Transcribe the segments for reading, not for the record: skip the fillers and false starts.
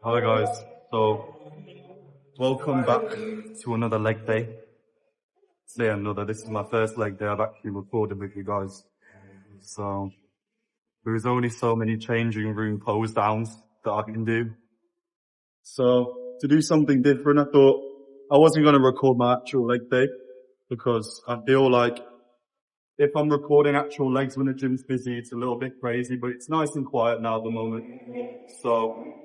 Hi guys, so welcome back to another leg day. This is my first leg day I've actually recorded with you guys. So there's only so many changing room pose downs that I can do. So to do something different, I thought I wasn't going to record my actual leg day because I feel like if I'm recording actual legs when the gym's busy, it's a little bit crazy, but it's nice and quiet now at the moment. So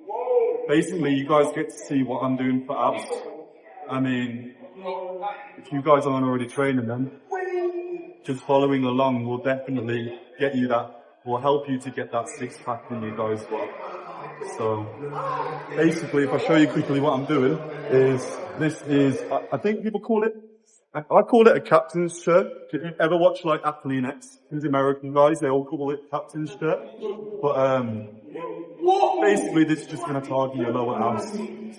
basically, you guys get to see what I'm doing for abs. I mean, if you guys aren't already training them, just following along will definitely get you that, will help you to get that six pack in you guys well. So basically, if I show you quickly what I'm doing, I think people call it, I call it a captain's shirt. If you ever watch like Athlete X, these American guys, they all call it captain's shirt. But basically this is just going to target your lower abs.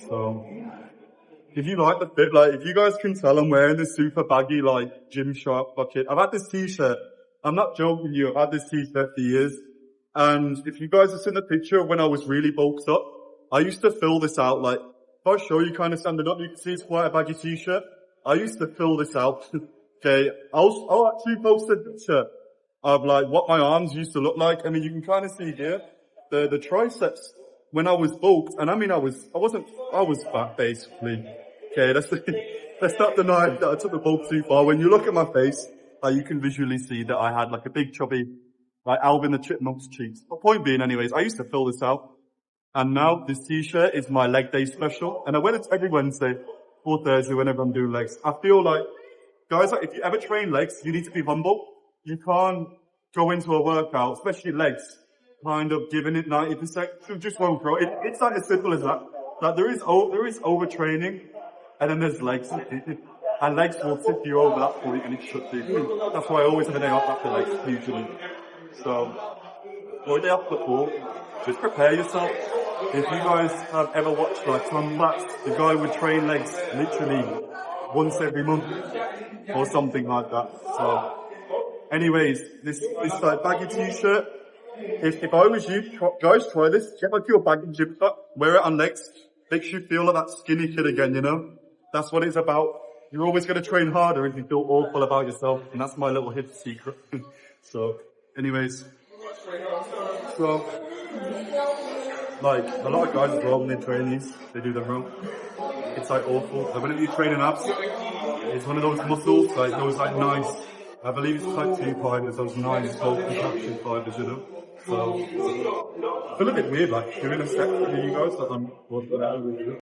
So if you like the fit, like if you guys can tell I'm wearing this super baggy like Gymshark bucket. I've had this t-shirt. I'm not joking you. I've had this t-shirt for years. And if you guys have seen the picture of when I was really bulked up, I used to fill this out like, if I show you kind of standing up, you can see it's quite a baggy t-shirt. I used to fill this out. Okay. I'll actually post a picture of like what my arms used to look like. I mean, you can kind of see here the triceps when I was bulked. And I mean, I was fat basically. Okay. Let's not deny that I took the bulk too far. When you look at my face, you can visually see that I had like a big chubby, like Alvin the Chipmunk's cheeks. But point being anyways, I used to fill this out. And now this t-shirt is my leg day special. And I wear it every Wednesday or Thursday whenever I'm doing legs. I feel like, guys, like if you ever train legs, you need to be humble. You can't go into a workout, especially legs, kind of giving it 90%. You just won't grow. It's like as simple as that. Like there is overtraining and then there's legs. And legs will tip you over that point and it should do. That's why I always have a day off after legs, usually. So, or a day off before, just prepare yourself. If you guys have ever watched like Tom Platz, the guy would train legs literally once every month or something like that. So anyways, this like baggy t-shirt, if I was you, guys try this. Get like your baggy gym top, wear it on legs, makes you feel like that skinny kid again, you know? That's what it's about. You're always going to train harder if you feel awful about yourself, and that's my little hidden secret. So anyways, so like, a lot of guys as well when they train these, they do them wrong. It's like awful. So whenever you train in abs, it's one of those muscles, like those like nice, I believe it's type 2 fibers, those nice bulk contraction fibers, you know? So, I feel a bit weird like doing a step for you guys, like I'm working out with you.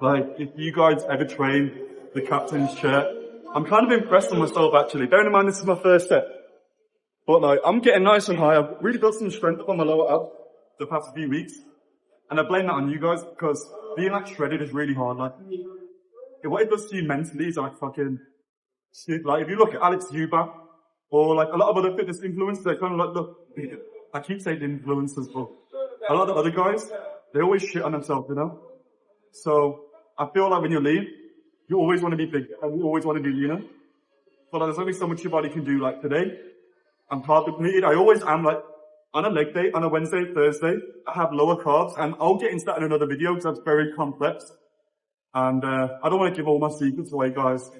Like, if you guys ever train the captain's shirt, I'm kind of impressed with myself actually. Bearing in mind this is my first set. But like, I'm getting nice and high. I've really built some strength up on my lower abs the past few weeks. And I blame that on you guys because being like shredded is really hard. Like, what it does to you mentally is like fucking shit. Like, if you look at Alex Yuba or like a lot of other fitness influencers, they're kind of like, look, I keep saying influencers, but a lot of the other guys, they always shit on themselves, you know? So, I feel like when you're lean, you always want to be big and you always want to be leaner. But like, there's only so much your body can do. Like today, I'm carb depleted. I always am like, on a leg day, on a Wednesday, Thursday, I have lower carbs and I'll get into that in another video because that's very complex. And, I don't want to give all my secrets away, guys.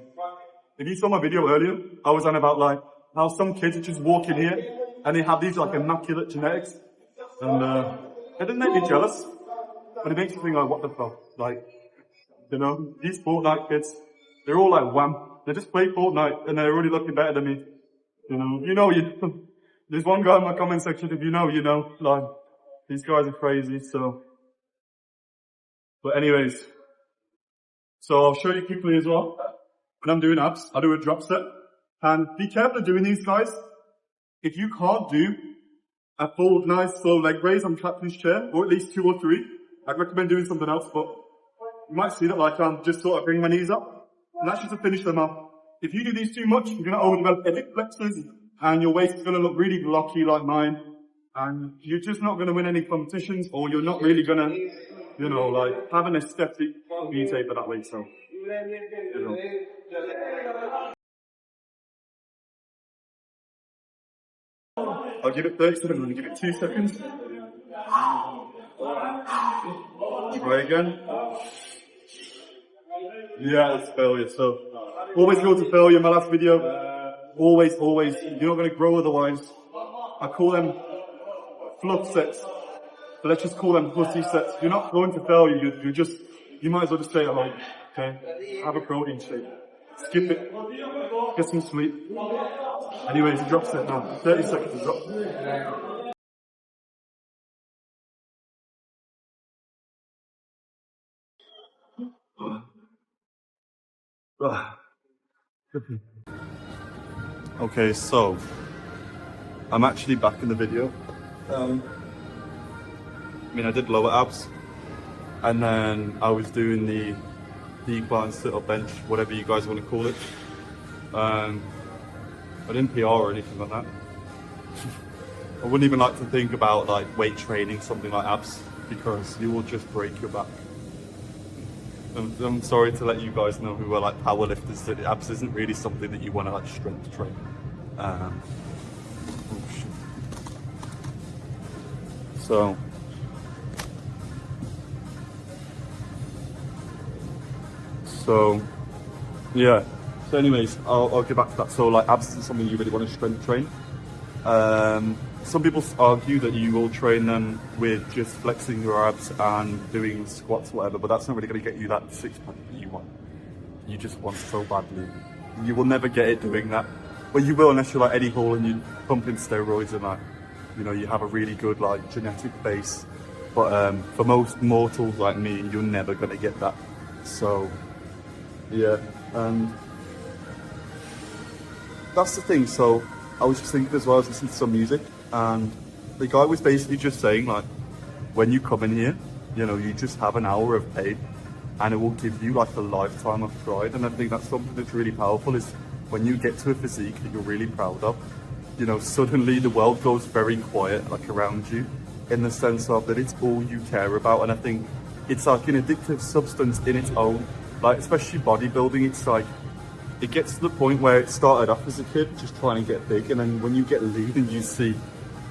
If you saw my video earlier, I was on about like, how some kids just walk in here and they have these like immaculate genetics. And, it doesn't make me jealous, but it makes me think like, what the fuck? Like, you know, these Fortnite kids, they're all like wham. They just play Fortnite and they're already looking better than me. You know, there's one guy in my comment section, if you know, you know, like, these guys are crazy, so. But anyways, so I'll show you quickly as well. When I'm doing abs, I do a drop set. And be careful of doing these, guys. If you can't do a full, nice, slow leg raise on captain's chair, or at least 2 or 3, I'd recommend doing something else, but you might see that like I'm just sort of bringing my knees up. And that's just to finish them off. If you do these too much, you're going to overdevelop hip flexors, and your waist is going to look really blocky like mine. And you're just not going to win any competitions, or you're not really going to, you know, like, have an aesthetic V-taper that way, so, you know. I'll give it 30 seconds, I'm going to give it 2 seconds. Try again. Yeah, it's failure, so, always go to failure, my last video. Always, you're not going to grow otherwise. I call them fluff sets. So let's just call them pussy sets. You're not going to failure, you might as well just stay at home, okay? Have a protein shake. Skip it. Get some sleep. Anyways, drop set now. 30 seconds to drop. Okay, so I'm actually back in the video. I mean, I did lower abs, and then I was doing the decline, sit-up, bench, whatever you guys want to call it. I didn't PR or anything like that. I wouldn't even like to think about like weight training, something like abs, because you will just break your back. I'm sorry to let you guys know who are like powerlifters that abs isn't really something that you want to like strength train. Oh shit. So yeah. So anyways, I'll get back to that. So like abs isn't something you really want to strength train. Some people argue that you will train them with just flexing your abs and doing squats, whatever, but that's not really going to get you that six-pack that you want. You just want so badly. You will never get it doing that. Well, you will unless you're like Eddie Hall and you pump in steroids and like, you know, you have a really good like genetic base. But for most mortals like me, you're never going to get that. So, yeah. That's the thing. So I was just thinking as well, I was listening to some music, and the guy was basically just saying like, when you come in here, you know, you just have an hour of pain and it will give you like a lifetime of pride. And I think that's something that's really powerful, is when you get to a physique that you're really proud of, you know, suddenly the world goes very quiet like around you, in the sense of that it's all you care about. And I think it's like an addictive substance in its own, like especially bodybuilding. It's like, it gets to the point where it started off as a kid just trying to get big, and then when you get lean and you see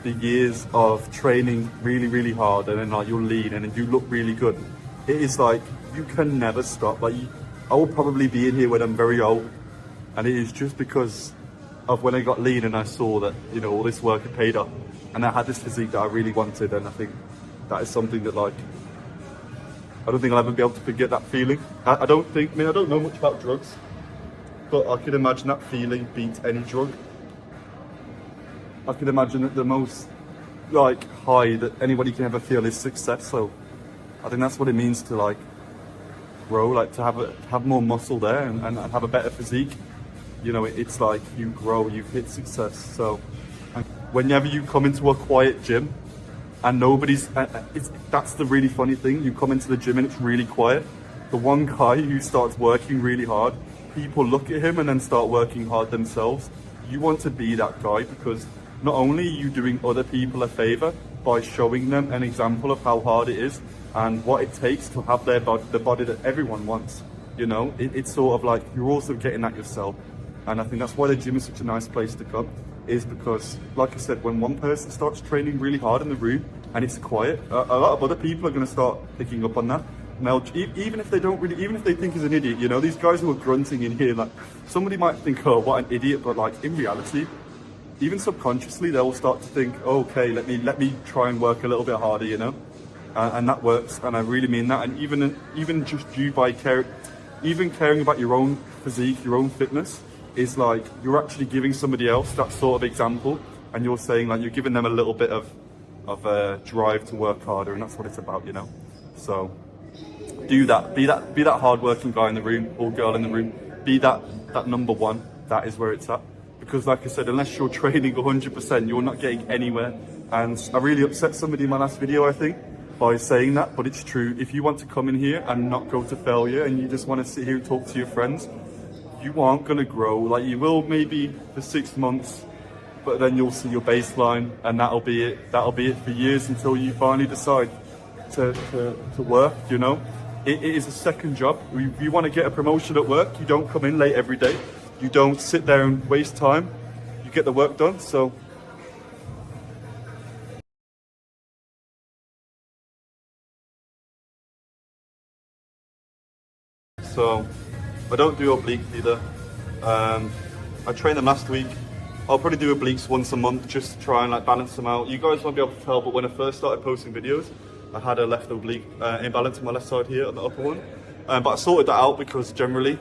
the years of training really, really hard, and then like you're lean and then you look really good, it is like you can never stop. Like I will probably be in here when I'm very old, and it is just because of when I got lean and I saw that, you know, all this work had paid off, and I had this physique that I really wanted. And I think that is something that like, I don't think I'll ever be able to forget that feeling. I don't know much about drugs, but I can imagine that feeling beats any drug. I can imagine that the most like high that anybody can ever feel is success. So I think that's what it means to like grow, like to have more muscle there and have a better physique. You know, it's like you grow, you've hit success. So whenever you come into a quiet gym and that's the really funny thing. You come into the gym and it's really quiet. The one guy who starts working really hard, people look at him and then start working hard themselves. You want to be that guy, because not only are you doing other people a favor by showing them an example of how hard it is and what it takes to have the body that everyone wants. You know, it's sort of like you're also getting that yourself. And I think that's why the gym is such a nice place to come, is because, like I said, when one person starts training really hard in the room and it's quiet, a lot of other people are going to start picking up on that. Now, even if they think he's an idiot, you know, these guys who are grunting in here, like, somebody might think, oh, what an idiot, but like, in reality, even subconsciously, they'll start to think, oh, okay, let me try and work a little bit harder, you know, and that works, and I really mean that. And even just you by caring about your own physique, your own fitness, is like, you're actually giving somebody else that sort of example, and you're saying like, you're giving them a little bit of a drive to work harder, and that's what it's about, you know. So do that, be that hard-working guy in the room or girl in the room, be that number one. That is where it's at, because like I said, unless you're training 100%, you're not getting anywhere. And I really upset somebody in my last video, I think, by saying that, but it's true. If you want to come in here and not go to failure, and you just want to sit here and talk to your friends, you aren't going to grow. Like, you will maybe for 6 months, but then you'll see your baseline, and that'll be it. That'll be it for years until you finally decide to work, you know? It is a second job. If you want to get a promotion at work, you don't come in late every day. You don't sit there and waste time. You get the work done, so. So, I don't do obliques either. I trained them last week. I'll probably do obliques once a month just to try and like balance them out. You guys won't be able to tell, but when I first started posting videos, I had a left oblique imbalance on my left side here on the upper one. But I sorted that out because generally,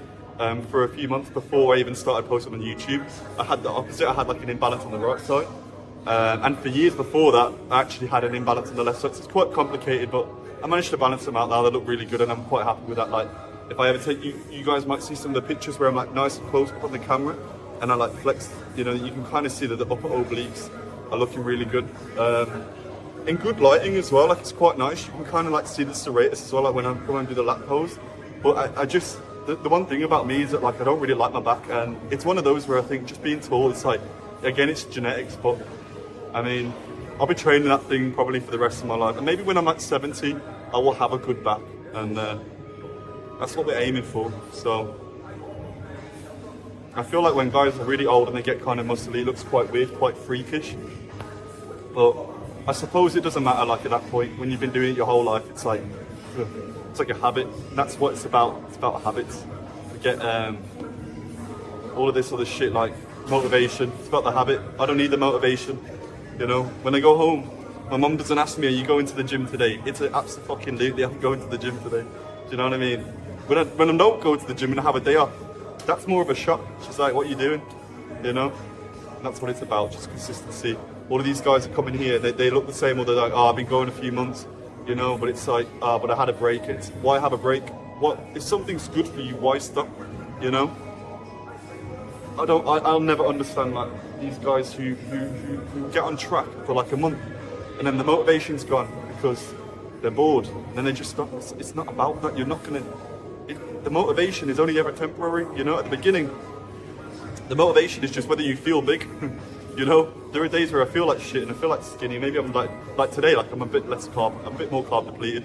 for a few months before I even started posting on YouTube, I had the opposite. I had like an imbalance on the right side. And for years before that, I actually had an imbalance on the left side. So it's quite complicated, but I managed to balance them out now. They look really good and I'm quite happy with that. Like, if I ever take you guys might see some of the pictures where I'm like nice and close up on the camera and I like flex, you know, you can kind of see that the upper obliques are looking really good. In good lighting as well, like it's quite nice. You can kind of like see the serratus as well, like when I do the lat pose. But I just, the one thing about me is that like I don't really like my back, and it's one of those where I think just being tall, it's like, again, it's genetics, but I mean, I'll be training that thing probably for the rest of my life. And maybe when I'm like 70, I will have a good back, and that's what we're aiming for. So I feel like when guys are really old and they get kind of muscly, it looks quite weird, quite freakish. But I suppose it doesn't matter, like at that point, when you've been doing it your whole life, it's like a habit. And that's what it's about. It's about habits. Forget all of this other shit like motivation. It's about the habit. I don't need the motivation. You know, when I go home, my mum doesn't ask me, are you going to the gym today? It's an absolutely, I'm going to the gym today. Do you know what I mean? When I don't go to the gym and I have a day off, that's more of a shock. She's like, what are you doing? You know? And that's what it's about, just consistency. All of these guys are coming here, they look the same, or they're like, oh, I've been going a few months, you know, but it's like, but I had a break. It's, why have a break? What, if something's good for you, why stop? You know? I'll never understand like these guys who get on track for like a month and then the motivation's gone because they're bored and then they just stop. It's not about that. You're not gonna, the motivation is only ever temporary, you know. At the beginning, the motivation is just whether you feel big. You know, there are days where I feel like shit and I feel like skinny. Maybe I'm like today, like I'm a bit less carb, I'm a bit more carb depleted.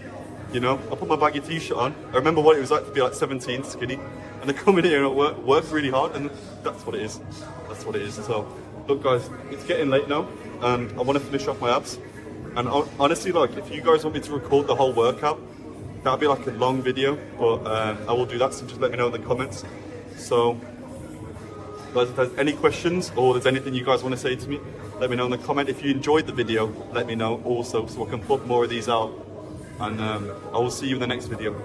You know, I put my baggy t-shirt on. I remember what it was like to be like 17, skinny, and I come in here and work really hard, and that's what it is. That's what it is. So, look, guys, it's getting late now, and I want to finish off my abs. And honestly, like, if you guys want me to record the whole workout, that'll be like a long video, but I will do that. So just let me know in the comments. So, guys, if there's any questions or there's anything you guys want to say to me, let me know in the comment. If you enjoyed the video, let me know also, so I can put more of these out. And I will see you in the next video.